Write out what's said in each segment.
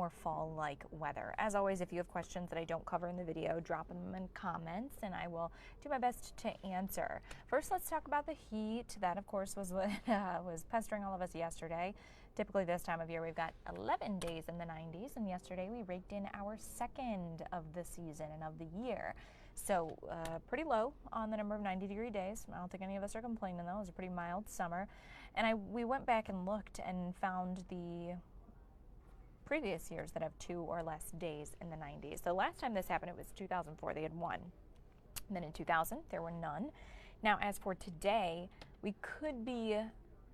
more fall-like weather. As always, if you have questions that I don't cover in the video, drop them in comments and I will do my best to answer. First, let's talk about the heat. That, of course, was what was pestering all of us yesterday. Typically this time of year, we've got 11 days in the 90s, and yesterday we raked in our second of the season and of the year. So pretty low on the number of 90-degree days. I don't think any of us are complaining, though. It was a pretty mild summer. And we went back and looked and found the previous years that have 2 or less days in the 90s. The last time this happened, it was 2004. They had 1. And then in 2000, there were none. Now, as for today, we could be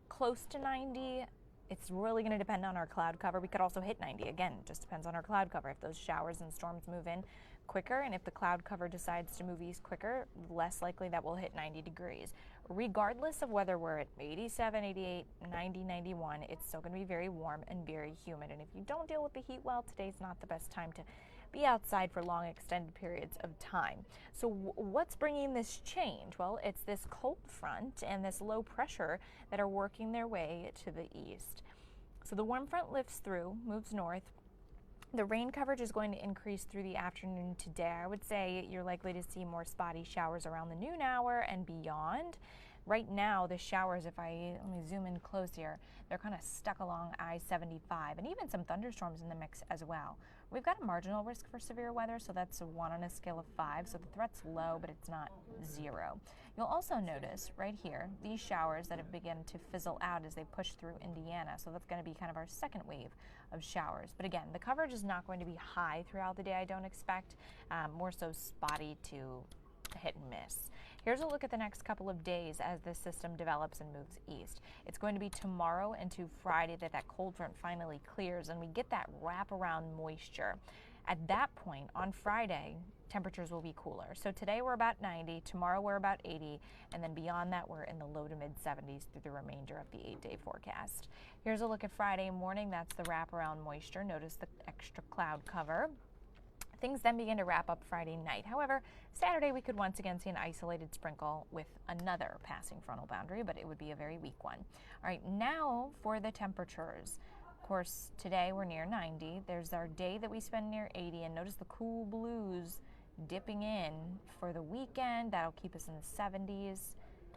close to 90. It's really going to depend on our cloud cover. We could also hit 90. Again, it just depends on our cloud cover. If those showers and storms move in quicker, and if the cloud cover decides to move east quicker, less likely that we'll hit 90 degrees. Regardless of whether we're at 87, 88, 90, 91, it's still going to be very warm and very humid. And if you don't deal with the heat well, today's not the best time to be outside for long extended periods of time. So what's bringing this change? Well, it's this cold front and this low pressure that are working their way to the east. So the warm front lifts through, moves north. The rain coverage is going to increase through the afternoon today. I would say you're likely to see more spotty showers around the noon hour and beyond. Right now, the showers, let me zoom in close here, they're kind of stuck along I-75, and even some thunderstorms in the mix as well. We've got a marginal risk for severe weather, so that's a 1 on a scale of 5, so the threat's low, but it's not 0. You'll also notice right here, these showers that have begun to fizzle out as they push through Indiana, so that's going to be kind of our second wave of showers. But again, the coverage is not going to be high throughout the day, I don't expect, more so spotty to hit and miss. Here's a look at the next couple of days as this system develops and moves east. It's going to be tomorrow into Friday that cold front finally clears and we get that wraparound moisture. At that point, on Friday, temperatures will be cooler. So today we're about 90, tomorrow we're about 80, and then beyond that we're in the low to mid 70s through the remainder of the 8-day forecast. Here's a look at Friday morning. That's the wraparound moisture. Notice the extra cloud cover. Things then begin to wrap up Friday night. However, Saturday we could once again see an isolated sprinkle with another passing frontal boundary, but it would be a very weak one. All right, now for the temperatures. Of course, today we're near 90. There's our day that we spend near 80, and notice the cool blues dipping in for the weekend. That'll keep us in the 70s.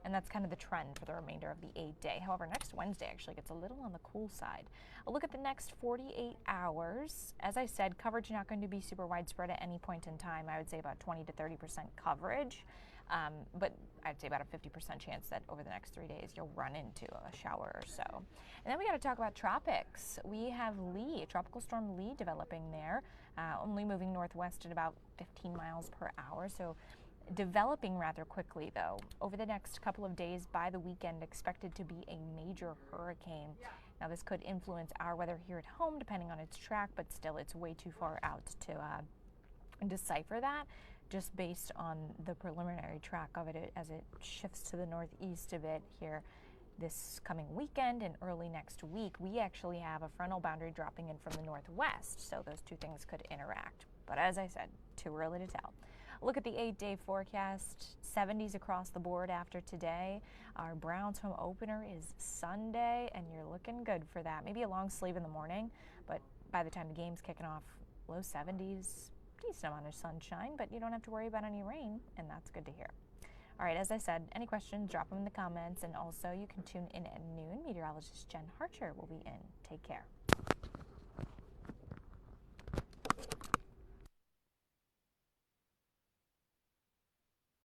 And that's kind of the trend for the remainder of the 8-day. However, next Wednesday actually gets a little on the cool side. A look at the next 48 hours. As I said, coverage not going to be super widespread at any point in time. I would say about 20 to 30% coverage, but I'd say about a 50% chance that over the next 3 days you'll run into a shower or so. And then we got to talk about tropics. We have Lee, Tropical Storm Lee developing there, only moving northwest at about 15 miles per hour. So developing rather quickly, though. Over the next couple of days, by the weekend, expected to be a major hurricane. Now, this could influence our weather here at home, depending on its track, but still, it's way too far out to decipher that, just based on the preliminary track of it as it shifts to the northeast a bit here. This coming weekend and early next week, we actually have a frontal boundary dropping in from the northwest, so those two things could interact. But as I said, too early to tell. Look at the 8-day forecast, 70s across the board after today. Our Browns home opener is Sunday, and you're looking good for that. Maybe a long sleeve in the morning, but by the time the game's kicking off, low 70s, decent amount of sunshine, but you don't have to worry about any rain, and that's good to hear. All right, as I said, any questions, drop them in the comments, and also you can tune in at noon. Meteorologist Jen Harcher will be in. Take care.